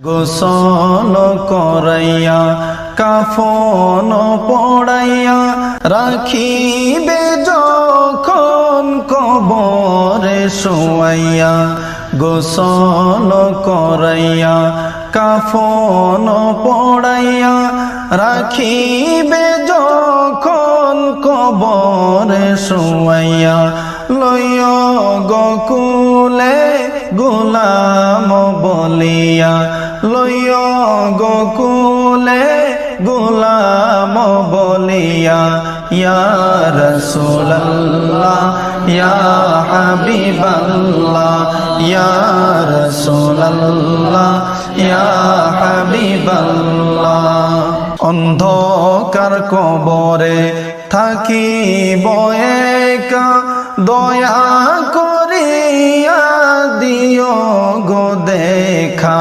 গোসল করাইয়া কাফন পড়াইয়া রাখিবে যখন কবরে শোয়াইয়া। গোসল করাইয়া কাফন পড়াইয়া রাখিবে যখন কবরে শোয়াইয়া। লইয়া গোকুলে গোলাম বলিয়া, লইয়া গোকুলে গোলাম বলিয়া। ইয়া রাসূলুল্লাহ ইয়া হাবিবাল্লাহ, ইয়া রাসূলুল্লাহ ইয়া হাবিবাল্লাহ। অন্ধকার কবরে থাকিব একা, দয়া করিয়া দিও গো দেখা।